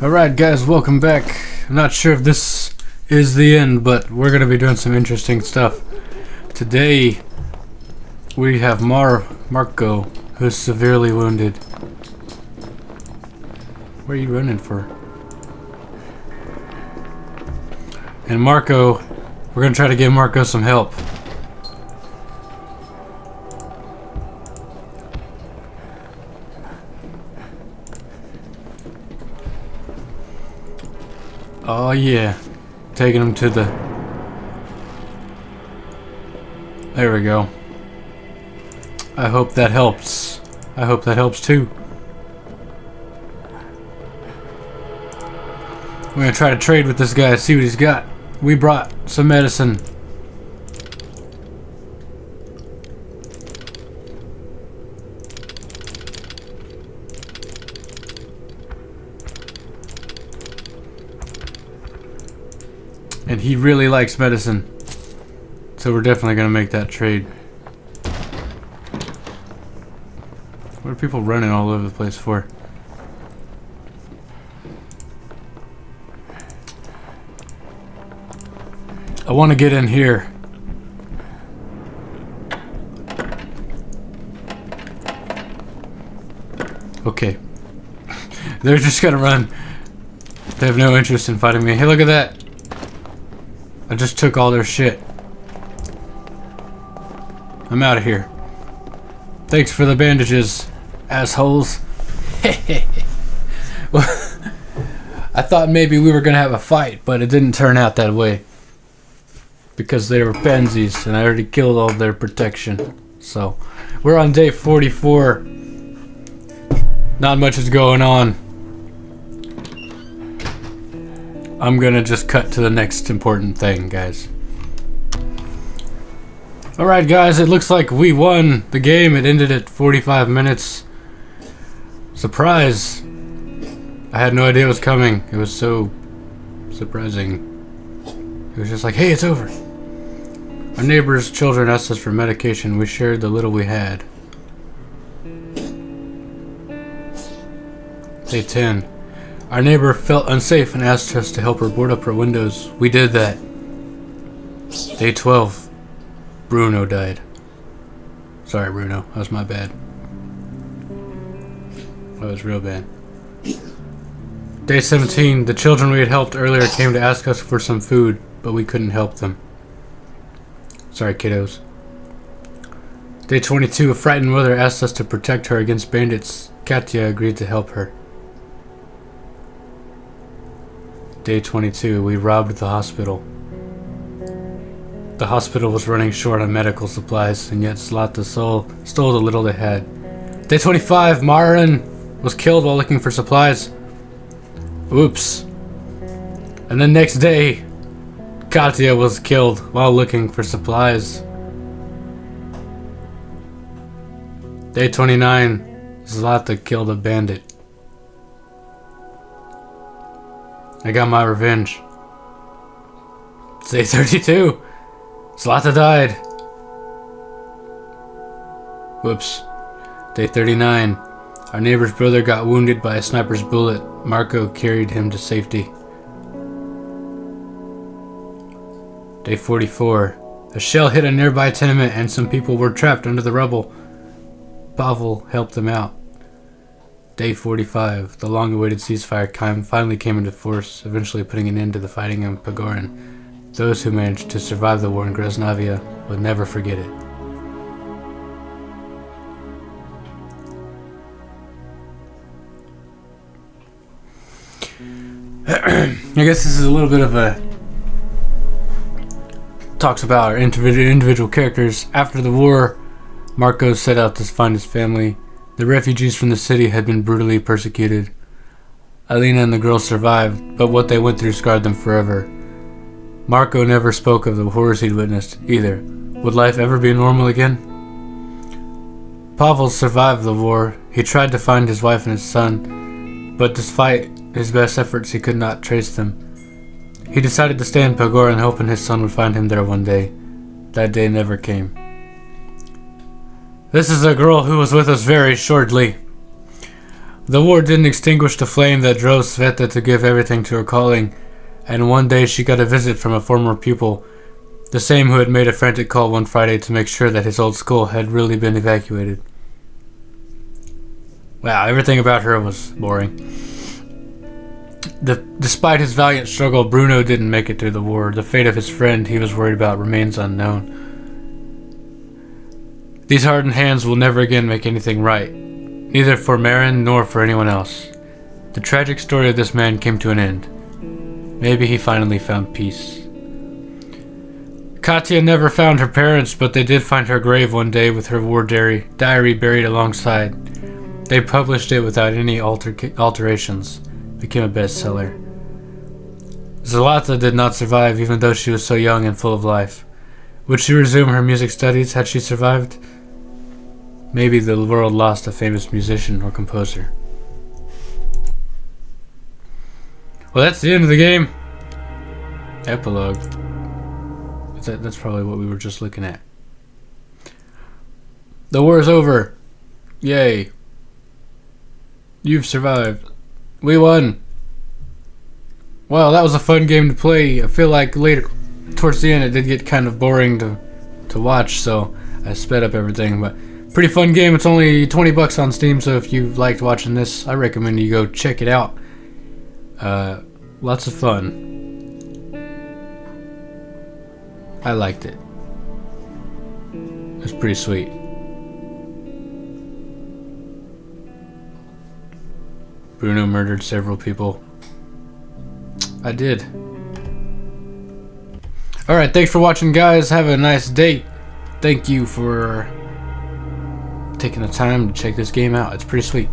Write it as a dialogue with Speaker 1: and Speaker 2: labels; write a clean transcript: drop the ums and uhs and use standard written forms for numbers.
Speaker 1: Alright guys, welcome back. I'm not sure if this is the end, but we're going to be doing some interesting stuff. Today, we have Marco, who's severely wounded. Where are you running for? And Marco, we're going to try to give Marco some help. Oh yeah, taking him to the... There we go. I hope that helps. I hope that helps too. We're gonna try to trade with this guy, see what he's got. We brought some medicine. And he really likes medicine. So we're definitely gonna make that trade. What are people running all over the place for? I want to get in here. Okay. They're just gonna run. They have no interest in fighting me. Hey, look at that. I just took all their shit. I'm out of here. Thanks for the bandages, assholes. Well, I thought maybe we were gonna have a fight, but it didn't turn out that way. Because they were pansies, and I already killed all their protection. So, we're on day 44. Not much is going on. I'm gonna just cut to the next important thing, guys. Alright guys, it looks like we won the game. It ended at 45 minutes. Surprise! I had no idea it was coming. It was so surprising. It was just like, hey, it's over. Our neighbor's children asked us for medication. We shared the little we had. Day 10. Our neighbor felt unsafe and asked us to help her board up her windows. We did that. Day 12. Bruno died. Sorry, Bruno. That was my bad. That was real bad. Day 17. The children we had helped earlier came to ask us for some food, but we couldn't help them. Sorry, kiddos. Day 22. A frightened mother asked us to protect her against bandits. Katya agreed to help her. Day 22. We robbed the hospital. The hospital was running short on medical supplies, and yet Zlata stole the little they had. Day 25. Marin was killed while looking for supplies. Oops. And the next day, Katya was killed while looking for supplies. Day 29. Zlata killed a bandit. I got my revenge. Day 32. Zlata died. Whoops. Day 39. Our neighbor's brother got wounded by a sniper's bullet. Marco carried him to safety. Day 44. A shell hit a nearby tenement and some people were trapped under the rubble. Pavel helped them out. Day 45. The long-awaited ceasefire finally came into force, eventually putting an end to the fighting in Pagorin. Those who managed to survive the war in Groznovia would never forget it. I guess this is a little bit of a... talks about our individual characters. After the war, Marco set out to find his family. The refugees from the city had been brutally persecuted. Alina and the girls survived, but what they went through scarred them forever. Marco never spoke of the horrors he'd witnessed, either. Would life ever be normal again? Pavel survived the war. He tried to find his wife and his son, but despite his best efforts, he could not trace them. He decided to stay in Pagorin, hoping his son would find him there one day. That day never came. This is a girl who was with us very shortly. The war didn't extinguish the flame that drove Sveta to give everything to her calling, and one day she got a visit from a former pupil, the same who had made a frantic call one Friday to make sure that his old school had really been evacuated. Wow, everything about her was boring. Despite his valiant struggle, Bruno didn't make it through the war. The fate of his friend he was worried about remains unknown. These hardened hands will never again make anything right, neither for Marin nor for anyone else. The tragic story of this man came to an end. Maybe he finally found peace. Katya never found her parents, but they did find her grave one day with her war diary buried alongside. They published it without any alterations. It became a bestseller. Zlata did not survive, even though she was so young and full of life. Would she resume her music studies had she survived? Maybe the world lost a famous musician or composer. Well, that's the end of the game. Epilogue. That's probably what we were just looking at. The war is over. Yay. You've survived. We won. Well, that was a fun game to play. I feel like later, towards the end, it did get kind of boring to watch, so I sped up everything. But pretty fun game. It's only $20 on Steam, so if you liked watching this, I recommend you go check it out. Lots of fun. I liked it. It's pretty sweet. Bruno murdered several people. I did. Alright, thanks for watching, guys. Have a nice day. Thank you for taking the time to check this game out. It's pretty sweet.